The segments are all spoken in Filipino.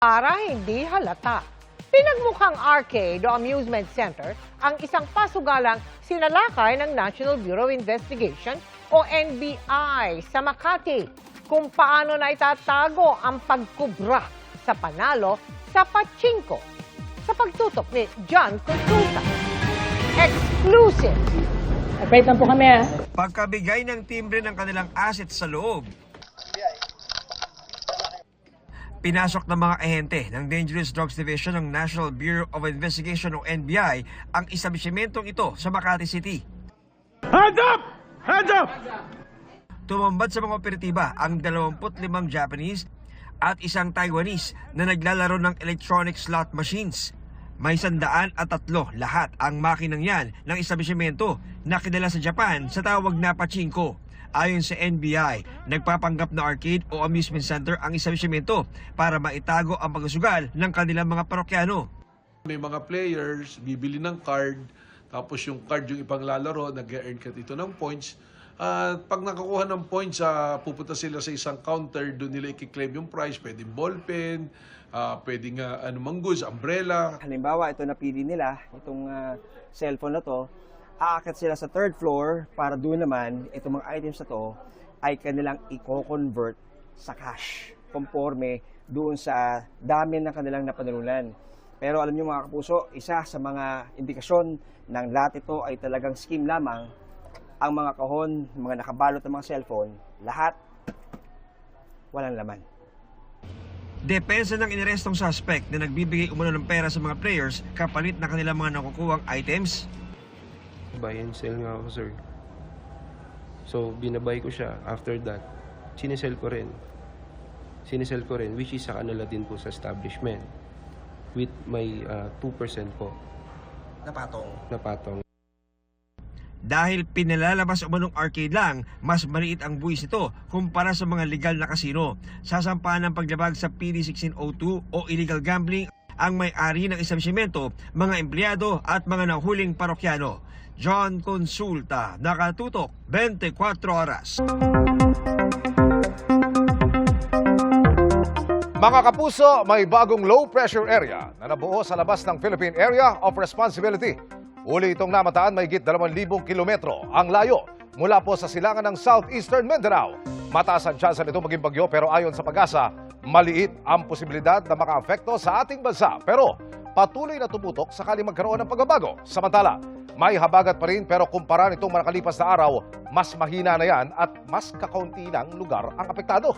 Para hindi halata. Pinagmukhang arcade o amusement center ang isang pasugalang sinalakay ng National Bureau of Investigation o NBI sa Makati kung paano na itatago ang pagkubra sa panalo sa pachinko. Sa pagtutok ni John Consulta. Exclusive! Wait lang po kami Pagkabigay ng timbre ng kanilang assets sa loob, pinasok ng mga ahente ng Dangerous Drugs Division ng National Bureau of Investigation o NBI ang establishmentong ito sa Makati City. Hands up! Hands up! Tumambad sa mga operatiba ang 25 Japanese at isang Taiwanese na naglalaro ng electronic slot machines. May 103 lahat ang makinang yan ng establishmento na kilala sa Japan sa tawag na pachinko. Ayon sa NBI, nagpapanggap na arcade o amusement center ang establishmento para maitago ang pagsusugal ng kanilang mga parokyano. May mga players, bibili ng card, tapos yung card yung ipanglalaro, nag-earn ka dito ng points. At pag nakakuha ng points, pupunta sila sa isang counter, doon nila i-claim yung prize. Pwedeng ballpen, pwedeng anumang goods, umbrella. Halimbawa, ito napili nila, itong cellphone na to, aakyat sila sa third floor para doon naman, itong mga items na to ay kanilang i-convert sa cash conforme doon sa dami ng kanilang napanalunan. Pero alam niyo mga kapuso, isa sa mga indikasyon ng lahat ito ay talagang scheme lamang. Ang mga kahon, mga nakabalot ng mga cellphone, lahat walang laman. Depensa ng inarestong suspect na nagbibigay umano ng pera sa mga players kapalit na kanilang mga nakukuhang items. Buy and sell nga ako, sir. So, binabay ko siya. After that, sinisell ko rin. Sinisell ko rin, which is sa kanila din po sa establishment. With my 2% po. Napatong. Dahil pinalalabas umanong arcade lang, mas maliit ang buwis nito kumpara sa mga legal na kasino. Sasampahan ng paglabag sa PD 1602 o illegal gambling ang may-ari ng establishmento, mga empleyado at mga nahuling parokyano. John Consulta, nakatutok 24 oras. Mga kapuso, may bagong low pressure area na nabuo sa labas ng Philippine Area of Responsibility. Uli itong namataan mahigit 2,000 kilometro ang layo mula po sa silangan ng Southeastern Mindanao. Mataas ang tsansa nito maging bagyo pero ayon sa Pag-asa, maliit ang posibilidad na makaapekto sa ating bansa. Pero patuloy na tumutok sakali magkaroon ng pagbabago. Samantala, may habagat pa rin pero kumpara nitong mga nakalipas na araw, mas mahina na yan at mas kakaunti ng lugar ang apektado.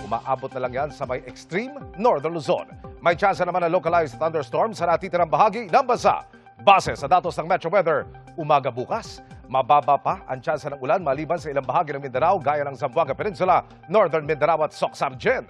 Umaabot na lang yan sa may extreme northern Luzon. May tsansa naman na localized thunderstorms sa natitirang bahagi ng bansa. Base sa datos ng Metro Weather, umaga bukas, mababa pa ang tsansa ng ulan maliban sa ilang bahagi ng Mindanao gaya ng Zamboanga Peninsula, Northern Mindanao at Soc-Sargen.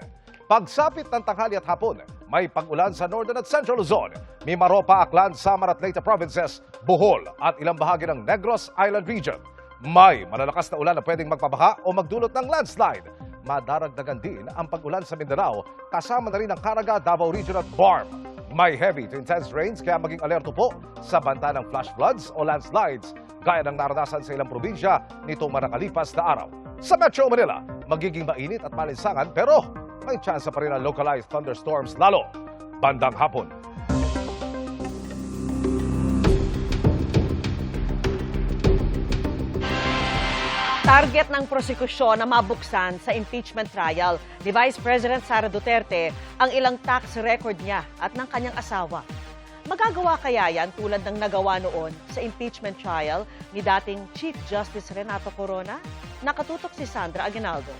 Pagsapit ng tanghali at hapon, may pag-ulan sa Northern at Central Luzon, Mimaropa, Aklan, Samar at Leyte Provinces, Bohol at ilang bahagi ng Negros Island Region. May malalakas na ulan na pwedeng magpabaha o magdulot ng landslide. Madaragdagan din ang pag-ulan sa Mindanao, kasama na rin ang Caraga, Davao Region at Barm. May heavy to intense rains kaya maging alerto po sa banta ng flash floods o landslides gaya ng naranasan sa ilang probinsya nitong mga nakalipas na araw. Sa Metro Manila, magiging mainit at malinsangan pero may chance pa rin ang localized thunderstorms lalo bandang hapon. Target ng prosekusyon na mabuksan sa impeachment trial ni Vice President Sara Duterte ang ilang tax record niya at ng kanyang asawa. Magagawa kaya yan tulad ng nagawa noon sa impeachment trial ni dating Chief Justice Renato Corona? Nakatutok si Sandra Aguinaldo.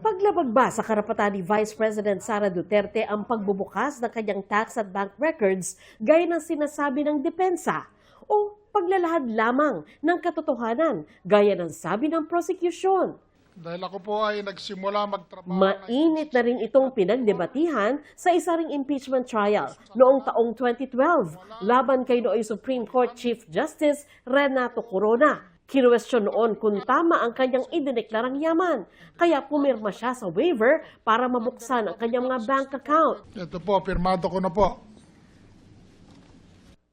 Paglabag ba sa karapatan ni Vice President Sara Duterte ang pagbubukas ng kanyang tax at bank records gaya ng sinasabi ng depensa? O paglalahad lamang ng katotohanan gaya ng sabi ng prosecution? Dahil ako po ay nagsimula magtrabaho. Mainit na rin itong pinagdebatihan sa isa ring impeachment trial noong taong 2012 laban kay nooy Supreme Court Chief Justice Renato Corona. Kinuwestiyon noon kung tama ang kanyang idineklarang yaman, kaya pumirma siya sa waiver para mabuksan ang kanyang mga bank account. Ito po, pirmado ko na po.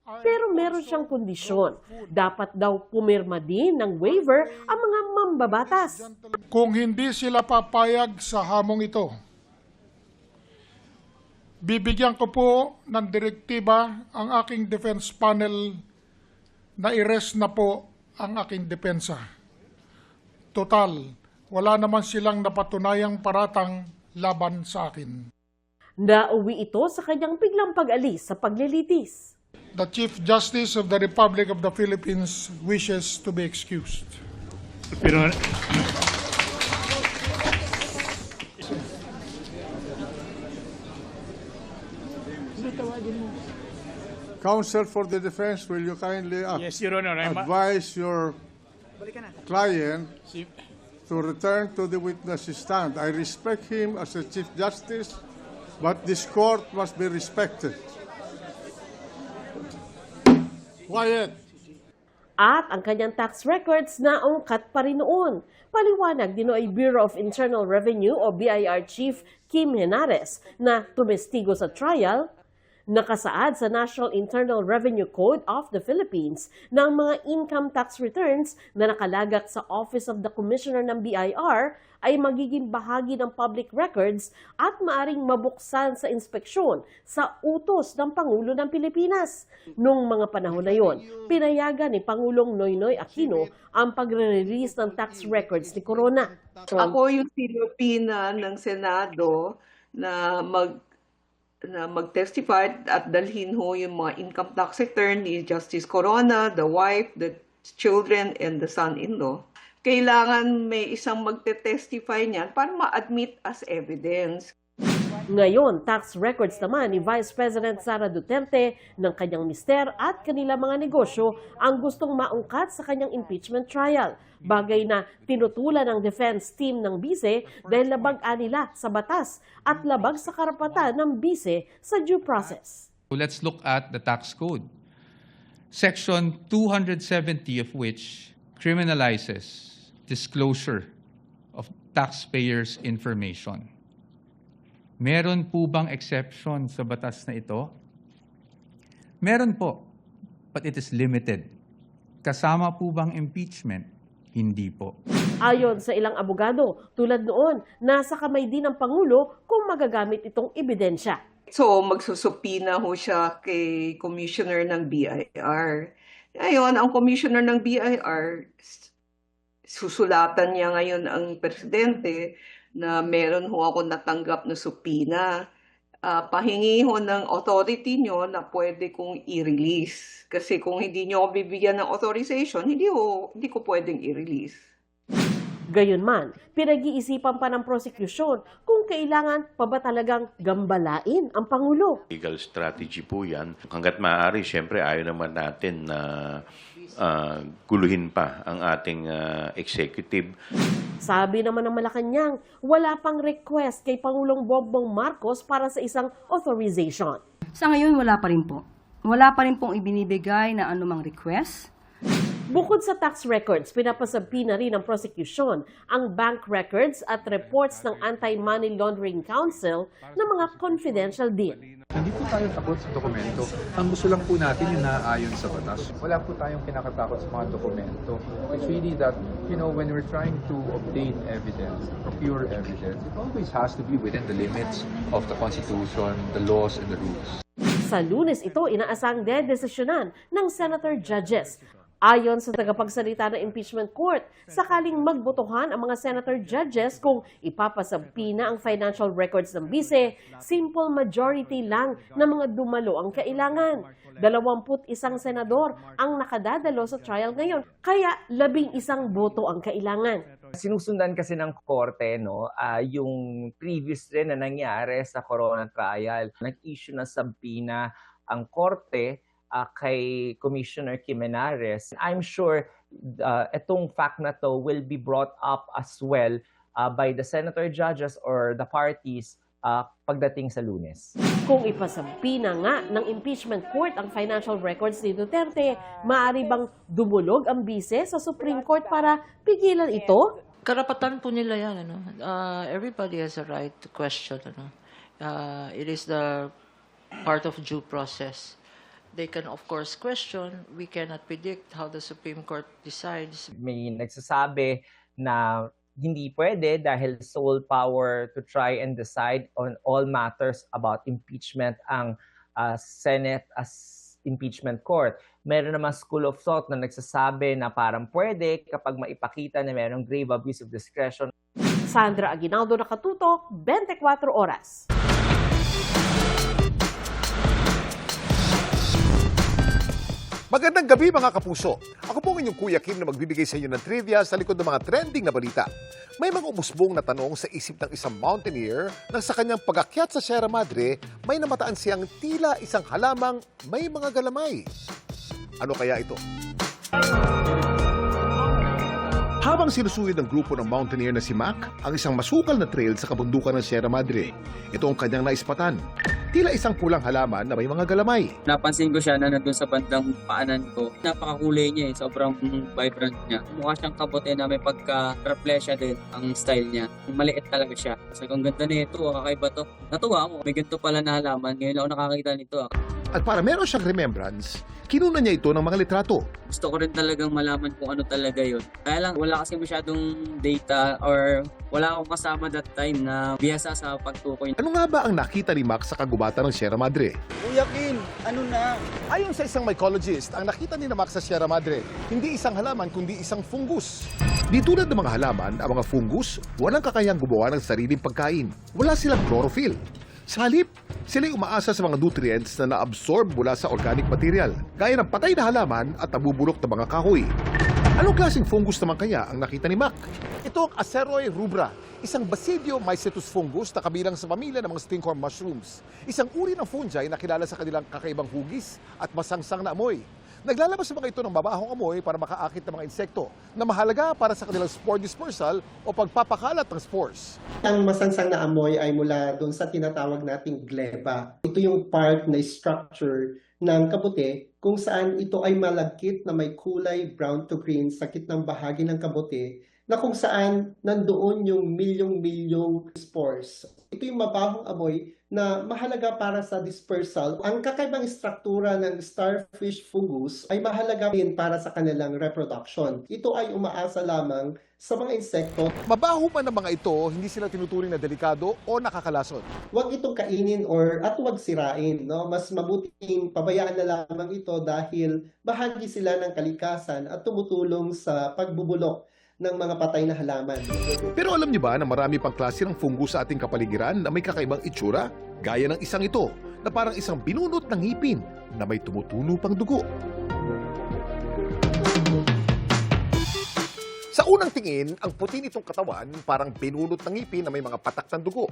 Pero meron siyang kondisyon. Dapat daw pumirma din ng waiver ang mga mambabatas. Kung hindi sila papayag sa hamong ito, bibigyan ko po ng direktiba ang aking defense panel na i-rest na po ang aking depensa. Total, wala naman silang napatunayang paratang laban sa akin. Nauwi ito sa kanyang biglang pag-alis sa paglilitis. The Chief Justice of the Republic of the Philippines wishes to be excused. Pero Counsel for the defense, will you kindly yes, Your Honor, advise your client to return to the witness stand? I respect him as a Chief Justice, but this court must be respected. Quiet. At ang kanyang tax records na ungkat pa rin noon. Paliwanag din ay Bureau of Internal Revenue o BIR Chief Kim Henares na tumestigo sa trial. Nakasaad sa National Internal Revenue Code of the Philippines ng mga income tax returns na nakalagak sa Office of the Commissioner ng BIR ay magiging bahagi ng public records at maaring mabuksan sa inspeksyon sa utos ng Pangulo ng Pilipinas. Noong mga panahon na yon, pinayagan ni Pangulong Noynoy Aquino ang pagre-release ng tax records ni Corona. Ako yung sinupina ng Senado na mag-testify at dalhin ho yung mga income tax return ni Justice Corona, the wife, the children, and the son-in-law. Kailangan may isang magte-testify niyan para ma-admit as evidence. Ngayon, tax records naman ni Vice President Sara Duterte ng kanyang mister at kanila mga negosyo ang gustong maungkat sa kanyang impeachment trial. Bagay na tinutulan ng defense team ng bise dahil labag-an nila sa batas at labag sa karapatan ng bise sa due process. Let's look at the tax code. Section 270 of which criminalizes disclosure of taxpayers' information. Meron po bang exception sa batas na ito? Meron po, but it is limited. Kasama po bang impeachment? Hindi po. Ayon sa ilang abogado, tulad noon, nasa kamay din ng Pangulo kung magagamit itong ebidensya. So, magsusupina ho siya kay Commissioner ng BIR. Ngayon, ang Commissioner ng BIR, susulatan niya ngayon ang Presidente na meron ho ako natanggap na supina. Pahingi ho ng authority nyo na pwede kong i-release. Kasi kung hindi nyo ako bibigyan ng authorization, hindi ko pwedeng i-release. Gayunman, pinag-iisipan pa ng prosecution kung kailangan pa ba talagang gambalain ang Pangulo. Legal strategy po yan. Hanggat maaari, siyempre ayaw naman natin na guluhin pa ang ating executive. Sabi naman ng Malacanang, wala pang request kay Pangulong Bongbong Marcos para sa isang authorization. Sa ngayon, wala pa rin po. Wala pa rin pong ibinibigay na anumang request. Bukod sa tax records, pinapasabi na rin ng prosecution ang bank records at reports ng Anti-Money Laundering Council ng mga confidential deal. Hindi po tayo takot sa dokumento. Ang gusto lang po natin yung naaayon sa batas. Wala po tayong kinakatakot sa mga dokumento. It's really that, when we're trying to obtain evidence, procure evidence, it always has to be within the limits of the Constitution, the laws, and the rules. Sa Lunes ito, inaasang dedesisyonan ng senator judges. Ayon sa tagapagsalita ng impeachment court, sakaling magbotohan ang mga senator judges kung ipapasabi na ang financial records ng bise, simple majority lang ng mga dumalo ang kailangan. 21 senador ang nakadadalo sa trial ngayon, kaya 11 boto ang kailangan. Sinusundan kasi ng korte yung previous rin na nangyari sa Corona trial. Nag-issue ng subpoena ang korte kay Commissioner Kim Henares. I'm sure itong fact na to will be brought up as well by the senator judges or the parties pagdating sa Lunes. Kung ipasampi na nga ng impeachment court ang financial records ni Duterte, maaari bang dumulog ang bise sa Supreme Court para pigilan ito? Karapatan po nila yan. Everybody has a right to question. It is the part of due process. They can, of course, question. We cannot predict how the Supreme Court decides. May nagsasabi na hindi pwede dahil sole power to try and decide on all matters about impeachment ang Senate as impeachment court. Meron naman school of thought na nagsasabi na parang pwede kapag maipakita na merong grave abuse of discretion. Sandra Aguinaldo, Nakatutok, 24 Oras. Magandang gabi mga kapuso. Ako po ang inyong Kuya Kim na magbibigay sa inyo ng trivia sa likod ng mga trending na balita. May mga umusbong na tanong sa isip ng isang mountaineer nang sa kanyang pag-akyat sa Sierra Madre, may namataan siyang tila isang halamang may mga galamay. Ano kaya ito? Habang sinusuyo ng grupo ng mountaineer na si Mac ang isang masukal na trail sa kabundukan ng Sierra Madre, ito ang kanyang naispatan. Tila isang pulang halaman na may mga galamay. Napansin ko siya na nandun sa bandang paanan ko. Napakakulay niya sobrang vibrant niya. Mukha siyang kabote na may pagka-reflesha din ang style niya. Maliit talaga siya. Sabi ko, ang ganda nito, kakaiba to. Natuwa ako, may ganito pala na halaman. Ngayon ako nakakita nito. At para meron siyang remembrance, kinuna niya ito ng mga litrato. Gusto ko rin talagang malaman kung ano talaga yun. Kaya lang, wala kasi masyadong data or wala akong kasama that time na biyasa sa pagtukoy. Ano nga ba ang nakita ni Mac sa kagubatan ng Sierra Madre? Kuya Kim, ano na? Ayon sa isang mycologist, ang nakita ni Mac sa Sierra Madre, hindi isang halaman kundi isang fungus. Di tulad ng mga halaman, ang mga fungus, walang kakayang gumawa ng sariling pagkain. Wala silang chlorophyll. Sa halip, sila'y umaasa sa mga nutrients na na-absorb mula sa organic material, gaya ng patay na halaman at nabubulok na mga kahoy. Anong klaseng fungus naman kaya ang nakita ni Mac? Ito ang Aceroe rubra, isang Basidiomycetus fungus na kabilang sa pamilya ng mga stinkhorn mushrooms. Isang uri ng fungi na kilala sa kanilang kakaibang hugis at masangsang na amoy. Naglalabas sa mga ito ng mabahong amoy para makaakit ng mga insekto na mahalaga para sa kanilang spore dispersal o pagpapakalat ng spores. Ang masangsang na amoy ay mula doon sa tinatawag nating gleba. Ito yung part na structure ng kabote kung saan ito ay malagkit na may kulay brown to green sa gitnang bahagi ng kabote na kung saan nandoon yung milyong-milyong spores. Ito yung mabahong amoy na mahalaga para sa dispersal. Ang kakaibang struktura ng starfish fungus ay mahalaga din para sa kanilang reproduction. Ito ay umaasa lamang sa mga insekto. Mabaho man ang mga ito, hindi sila tinuturing na delikado o nakakalason. Huwag itong kainin at huwag sirain. No? Mas mabuting pabayaan na lamang ito dahil bahagi sila ng kalikasan at tumutulong sa pagbubulok ng mga patay na halaman. Pero alam niyo ba na marami pang klase ng fungus sa ating kapaligiran na may kakaibang itsura? Gaya ng isang ito na parang isang binunot ng ngipin na may tumutulo pang dugo. Sa unang tingin, ang puti nitong katawan parang binunot ng ngipin na may mga patak ng dugo.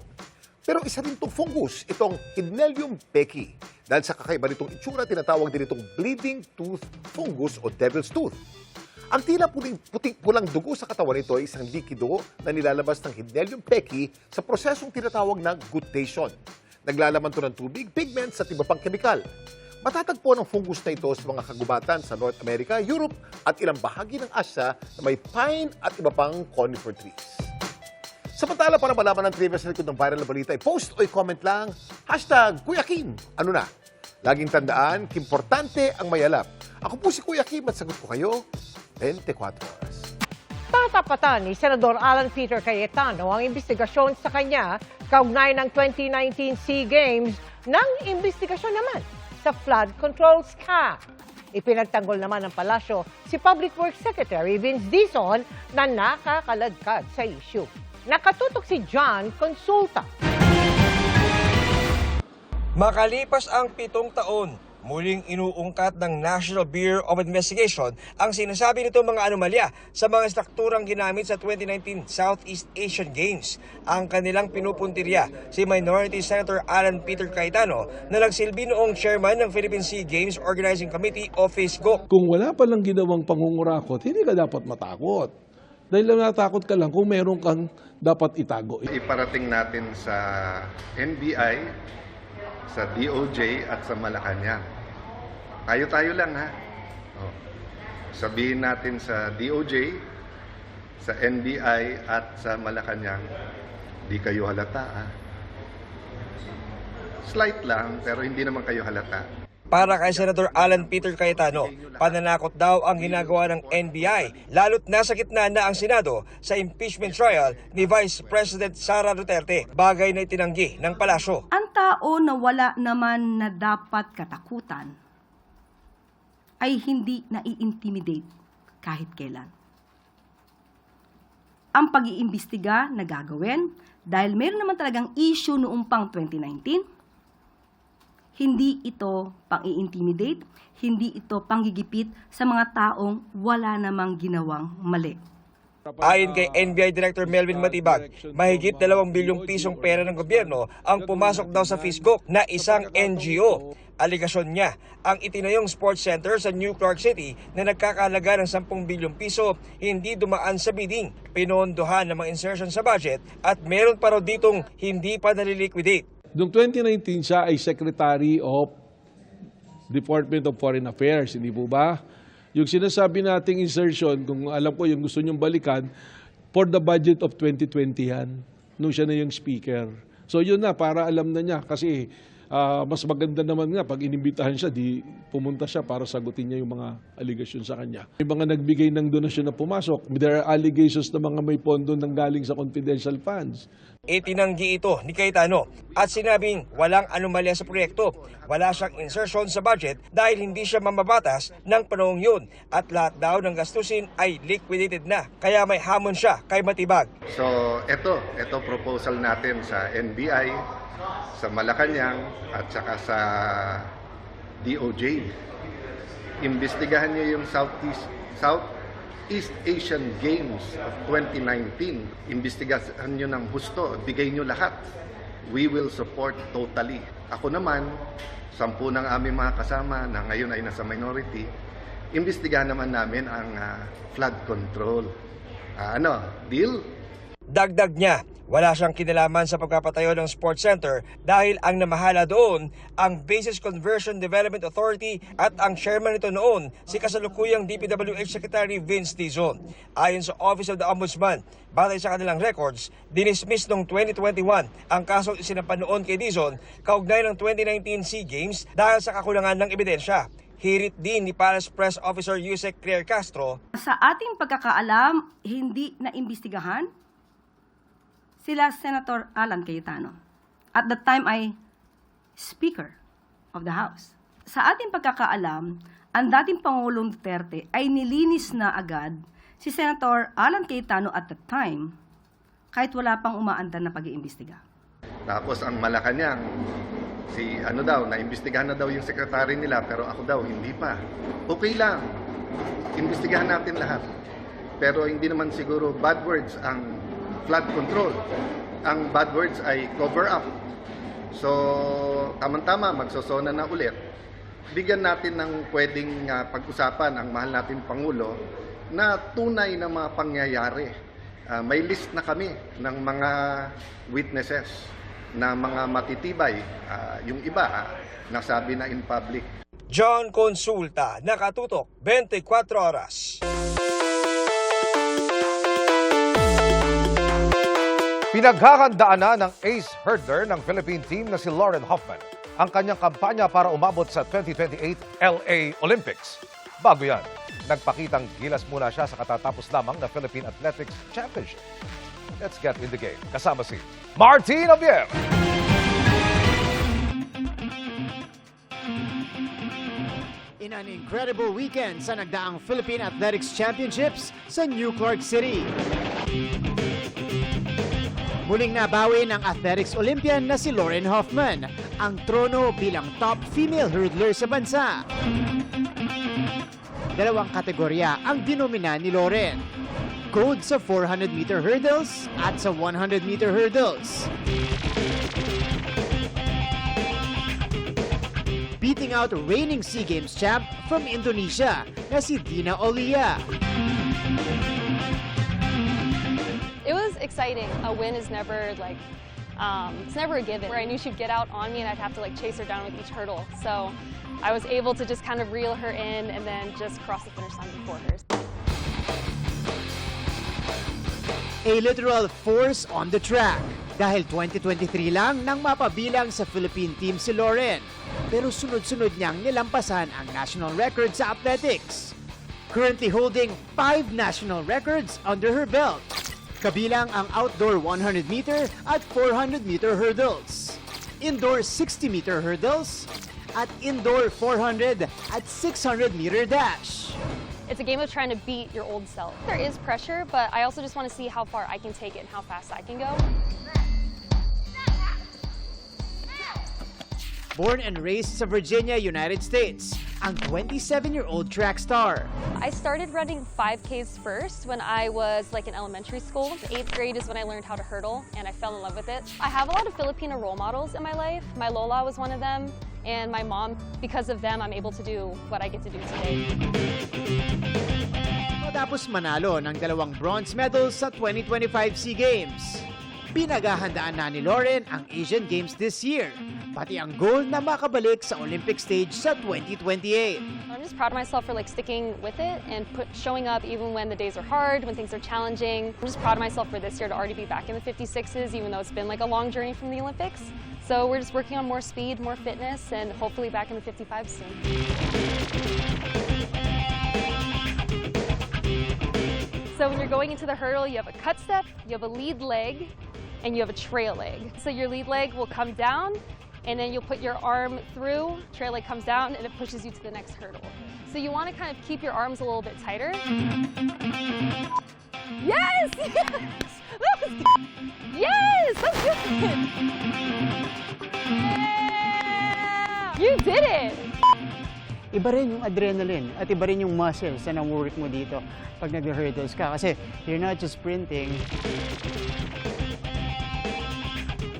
Pero isa rin itong fungus, itong Hidnelium becki. Dahil sa kakaiba nitong itsura, tinatawag din itong bleeding tooth fungus o devil's tooth. Ang tila pulang dugo sa katawan nito ay isang likido na nilalabas ng Hidnelium becki sa prosesong tinatawag na guttation. Naglalaman ito ng tubig, pigments at iba pang kemikal. Matatagpo ng fungus na ito sa mga kagubatan sa North America, Europe at ilang bahagi ng Asia na may pine at iba pang conifer trees. Samantala, para malaman ang trivia sa likod ng viral na balita, i-post o i-comment lang, #Kuya Kim. Ano na? Laging tandaan, importante ang mayalap. Ako po si Kuya Kim at sagot ko kayo 24 oras. Tatapatan ni Senador Alan Peter Cayetano ang investigasyon sa kanya kaugnay ng 2019 SEA Games ng investigasyon naman sa flood control scam. Ipinagtanggol naman ng palasyo si Public Works Secretary Vince Dizon na nakakaladkad sa issue. Nakatutok si John Consulta. Makalipas ang 7 taon, muling inuungkat ng National Bureau of Investigation ang sinasabi nitong mga anomalya sa mga strukturang ginamit sa 2019 Southeast Asian Games. Ang kanilang pinupuntirya si Minority Senator Alan Peter Cayetano na nagsilbi noong chairman ng Philippine Sea Games Organizing Committee o FISGO. Kung wala palang ginawang pangungurakot, hindi ka dapat matakot. Dahil lang natakot ka lang kung meron kang dapat itago. Iparating natin sa NBI, sa DOJ at sa Malacanang. Tayo-tayo lang ha. Sabihin natin sa DOJ, sa NBI at sa Malacanang, di kayo halata ha. Slight lang pero hindi naman kayo halata. Para kay Senator Alan Peter Cayetano, pananakot daw ang ginagawa ng NBI, lalo't nasa gitna na ang Senado sa impeachment trial ni Vice President Sara Duterte, bagay na itinanggi ng palasyo. Ang tao na wala naman na dapat katakutan ay hindi nai-intimidate kahit kailan. Ang pag-iimbestiga na gagawin dahil meron naman talagang issue noong pang 2019, hindi ito pang-i-intimidate, hindi ito panggigipit sa mga taong wala namang ginawang mali. Ayon kay NBI Director Melvin Matibag, mahigit 2 bilyong pisong pera ng gobyerno ang pumasok daw sa Fisgok na isang NGO. Aligasyon niya, ang itinayong sports center sa New Clark City na nagkakahalaga ng 10 bilyong piso hindi dumaan sa bidding, pinondohan ng mga insertion sa budget at meron pa raw ditong hindi pa naliliquidate. Noong 2019 siya ay Secretary of Department of Foreign Affairs, hindi po ba? Yung sinasabi nating insertion, kung alam ko yung gusto niyong balikan, for the budget of 2020 yan, nung siya na yung speaker. So yun na, para alam na niya, kasi mas maganda naman nga pag inimbitahan siya, di pumunta siya para sagutin niya yung mga allegation sa kanya. Yung mga nagbigay ng donasyon na pumasok, there are allegations na mga may pondo nang galing sa confidential funds. Itinanggi ito ni Cayetano at sinabing walang anomalya sa proyekto. Wala siyang insertion sa budget dahil hindi siya mamabatas ng panahong yun at lahat daw ng gastusin ay liquidated na. Kaya may hamon siya kay Matibag. So, ito proposal natin sa NBI, sa Malacanang at saka sa DOJ. Imbestigahan niyo yung Southeast Asian Games of 2019. Imbestigahan niyo ng husto, bigay niyo lahat. We will support totally. Ako naman, 10 ng aming mga kasama na ngayon ay nasa minority, imbestigahan naman namin ang flood control. Deal? Dagdag niya, wala siyang kinalaman sa pagpapatayo ng sports center dahil ang namahala doon ang Bases Conversion Development Authority at ang chairman nito noon si kasalukuyang DPWH Secretary Vince Dizon. Ayon sa Office of the Ombudsman, batay sa kanilang records, dinismiss noong 2021 ang kasong isinampan noon kay Dizon kaugnay ng 2019 SEA Games dahil sa kakulangan ng ebidensya. Hirit din ni Palace Press Officer Yusek Claire Castro. Sa ating pagkakaalam, hindi naimbestigahan sila Senator Alan Cayetano. At that time ay Speaker of the House. Sa ating pagkakaalam, ang dating Pangulong Duterte ay nilinis na agad si Senator Alan Cayetano at that time kahit wala pang umaandar na pag-iimbestiga. Tapos ang Malacanang, naimbestigahan na daw yung sekretary nila pero ako daw hindi pa. Okay lang, imbestigahan natin lahat. Pero hindi naman siguro bad words ang flood control. Ang bad words ay cover up. So, tamang-tama, magsosona na ulit. Bigyan natin ng pwedeng pag-usapan ang mahal natin Pangulo na tunay na mga pangyayari. May list na kami ng mga witnesses na mga matitibay. Yung iba, nasabi na in public. John Consulta, Nakatutok, 24 Oras. Pinaghahandaan na ng ace hurdler ng Philippine team na si Lauren Hoffman ang kanyang kampanya para umabot sa 2028 LA Olympics. Bago yan, nagpakitang gilas muna siya sa katatapos lamang na Philippine Athletics Championship. Let's get in the game. Kasama si Martin Javier. In an incredible weekend sa nagdaang Philippine Athletics Championships sa New Clark City. Muling nabawi ng athletics Olympian na si Lauren Hoffman, ang trono bilang top female hurdler sa bansa. 2 kategorya ang dinomina ni Lauren. Gold sa 400-meter hurdles at sa 100-meter hurdles. Beating out reigning SEA Games champ from Indonesia na si Dina Olia. It was exciting. A win is never it's never a given. Where I knew she'd get out on me and I'd have to chase her down with each hurdle. So I was able to just kind of reel her in and then just cross the finish line before her. A literal force on the track dahil 2023 lang nang mapabilang sa Philippine team si Lauren. pero sunod-sunod niyang nilampasan ang national record sa athletics. Currently holding 5 national records under her belt. Kabilang ang outdoor 100-meter at 400-meter hurdles, indoor 60-meter hurdles, at indoor 400 at 600-meter dash. It's a game of trying to beat your old self. There is pressure, but I also just want to see how far I can take it and how fast I can go. Born and raised sa Virginia, United States, ang 27-year-old track star. I started running 5Ks first when I was like in elementary school. 8th grade is when I learned how to hurdle and I fell in love with it. I have a lot of Filipino role models in my life. My Lola was one of them and my mom. Because of them, I'm able to do what I get to do today. Matapos manalo ng 2 bronze medals sa 2025 SEA Games, pinaghahandaan na ni Lauren ang Asian Games this year, pati ang goal na makabalik sa Olympic stage sa 2028. I'm just proud of myself for like sticking with it and showing up even when the days are hard, when things are challenging. I'm just proud of myself for this year to already be back in the 56s, even though it's been like a long journey from the Olympics. So we're just working on more speed, more fitness, and hopefully back in the 55s soon. So when you're going into the hurdle, you have a cut step, you have a lead leg, and you have a trail leg. So your lead leg will come down, and then you'll put your arm through, trail leg comes down, and it pushes you to the next hurdle. So you want to kind of keep your arms a little bit tighter. Yes! Yes! That's good! Yeah! You did it! Iba rin yung adrenaline at iba rin yung muscles na nang-work mo dito pag nag-hurdles ka. Kasi you're not just sprinting.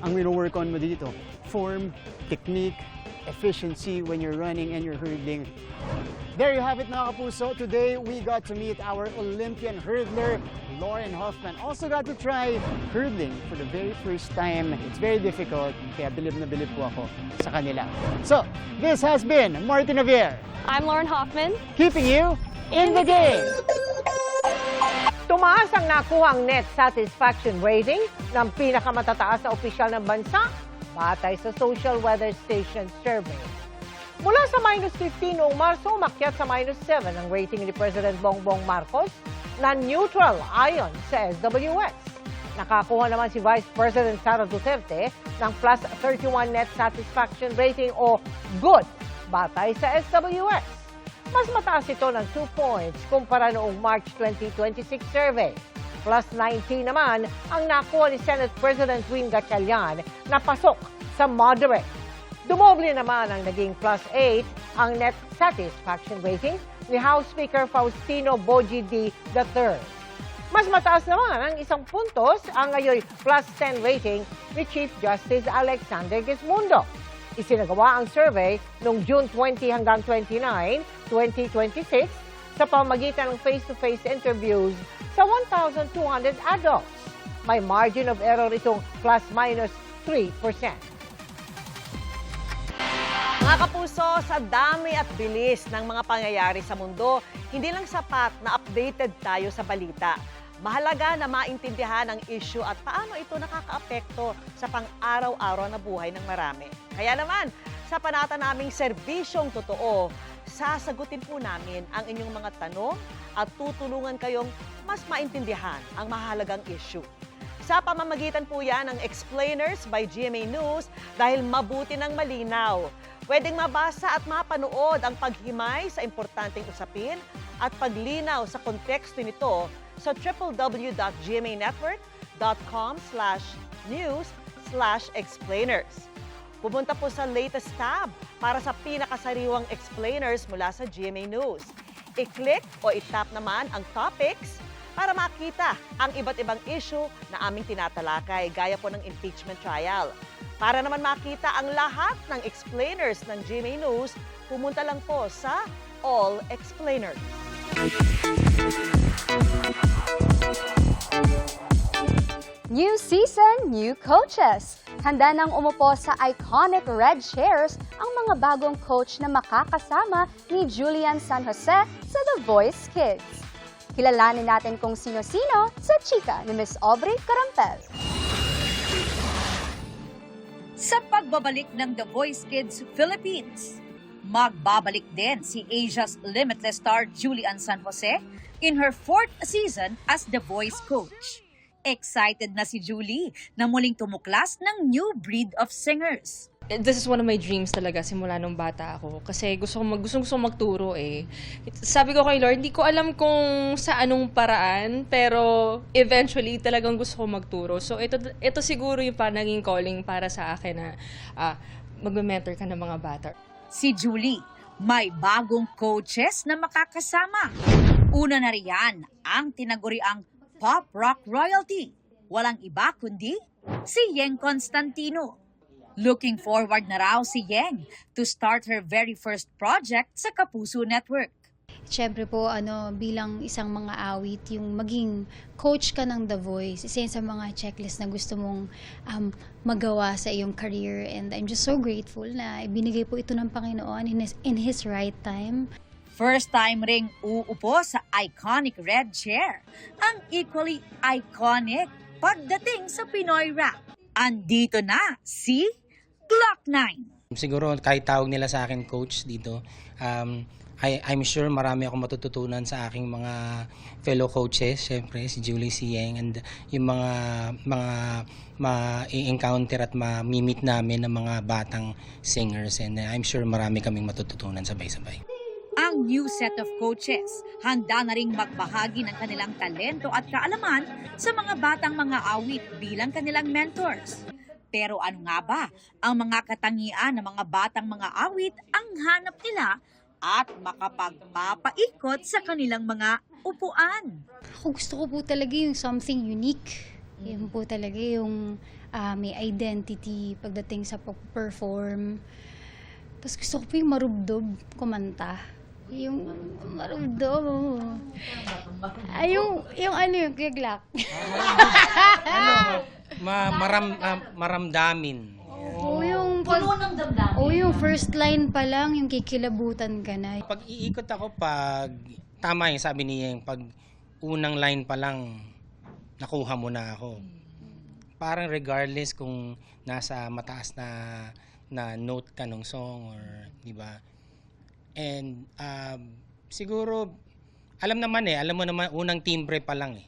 Ang mino-work on mo dito, form, technique, efficiency when you're running and you're hurdling. There you have it, mga kapuso. Today, we got to meet our Olympian hurdler, Lauren Hoffman. Also got to try hurdling for the very first time. It's very difficult, kaya bilib na bilib po ako sa kanila. So, this has been Martin Javier. I'm Lauren Hoffman. Keeping you in the game. Tumaas ang nakuhang net satisfaction rating ng pinakamatataas na opisyal ng bansa batay sa Social Weather Station survey. Mula sa -15 noong Marso, umakyat sa -7 ang rating ni President Bongbong Marcos na neutral ayon sa SWS. Nakakuha naman si Vice President Sara Duterte ng +31 net satisfaction rating o good batay sa SWS. Mas mataas ito ng 2 points kumpara noong March 2026 survey. +19 naman ang nakuha ni Senate President Win Gatchalian na pasok sa moderate. Dumoble naman ang naging +8 ang net satisfaction rating ni House Speaker Faustino Boji D. III. Mas mataas naman ang 1 puntos ang ngayon +10 rating ni Chief Justice Alexander Gesmundo. Isinagawa ang survey noong June 20 hanggang 29, 2026 sa pamamagitan ng face-to-face interviews sa 1,200 adults. May margin of error itong ±3%. Mga kapuso, sa dami at bilis ng mga pangyayari sa mundo, hindi lang sapat na updated tayo sa balita. Mahalaga na maintindihan ang issue at paano ito nakakaapekto sa pang-araw-araw na buhay ng marami. Kaya naman, sa panata naming serbisyong totoo, sasagutin po namin ang inyong mga tanong at tutulungan kayong mas maintindihan ang mahalagang issue. Sa pamamagitan po yan ng Explainers by GMA News dahil mabuti ng malinaw. Pwedeng mabasa at mapanood ang paghimay sa importanteng usapin at paglinaw sa konteksto nito sa www.gmaNetwork.com/news/explainers. Pumunta po sa latest tab para sa pinakasariwang explainers mula sa GMA News. I-click o i-tap naman ang topics para makita ang iba't ibang issue na aming tinatalakay, gaya po ng impeachment trial. Para naman makita ang lahat ng explainers ng GMA News, pumunta lang po sa All Explainers. New season, new coaches. Handa nang umupo sa iconic red chairs ang mga bagong coach na makakasama ni Julian San Jose sa The Voice Kids. Kilalanin natin kung sino-sino sa chika ni Miss Aubrey Carampel. sa pagbabalik ng The Voice Kids Philippines. Magbabalik din si Asia's Limitless star Julian San Jose in her 4th season as The Voice coach. Excited na si Julie na muling tumuklas ng new breed of singers. This is one of my dreams talaga simula nung bata ako. Kasi gusto magturo eh. Sabi ko kay Lord, hindi ko alam kung sa anong paraan, pero eventually talagang gusto ko magturo. So ito siguro yung naging calling para sa akin na magme-mentor ka ng mga bata. Si Julie, may bagong coaches na makakasama. Una na riyan ang tinaguriang pop rock royalty. Walang iba kundi si Yeng Constantino. Looking forward na raw si Yeng to start her very first project sa Kapuso Network. Siyempre po, bilang isang mga awit, yung maging coach ka ng The Voice, isa yun sa mga checklist na gusto mong magawa sa iyong career. And I'm just so grateful na ibinigay po ito ng Panginoon in His right time. First time ring uupo sa iconic red chair. Ang equally iconic pagdating sa Pinoy rap. Andito na si Glock 9. Siguro kahit tawag nila sa akin coach dito, I'm sure marami akong matututunan sa aking mga fellow coaches, syempre si Julie, si Yeng, and yung mga ma-encounter at ma-meet namin ng mga batang singers, and I'm sure marami kaming matututunan sabay-sabay. Ang new set of coaches, handa na ring magbahagi ng kanilang talento at kaalaman sa mga batang mga awit bilang kanilang mentors. Pero ano nga ba ang mga katangian ng mga batang mga awit ang hanap nila at makapagpapaikot sa kanilang mga upuan? Ako gusto ko po talaga yung something unique. Yun po talaga yung may identity pagdating sa perform. Tapos gusto ko po yung marubdob kumanta. Yung marubdob. Ay, yung Kuya Glock. Maramdamin. Yung first line pa lang, yung kikilabutan ka na. Pag iikot ako, tama yung sabi niya, pag unang line pa lang, nakuha mo na ako. Parang regardless kung nasa mataas na note ka ng song, or di ba? And siguro, alam mo naman, unang timbre pa lang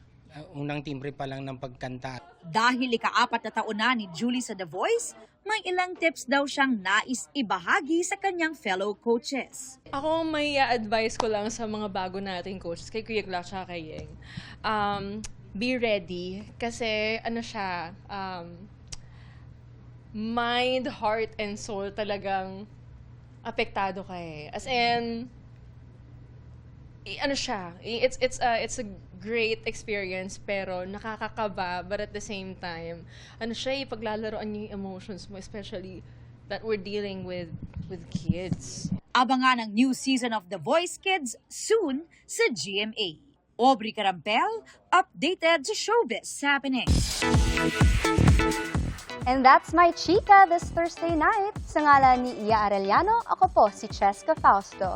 ng pagkanta. Dahil ika-4 na taon na ni Julie sa The Voice, may ilang tips daw siyang nais ibahagi sa kanyang fellow coaches. Ako, may advice ko lang sa mga bago nating coaches, kay Kuya Glock at kay Yeng. Be ready. Kasi mind, heart, and soul talagang apektado ka eh. As in, it's a great experience, pero nakakakaba, but at the same time, paglalaroan niyo yung emotions mo, especially that we're dealing with kids. Abangan ang new season of The Voice Kids soon sa GMA. Aubrey Carampel, updated sa showbiz happenings. And that's my chika this Thursday night. Sa ngalan ni Iya Arellano, ako po si Cheska Fausto.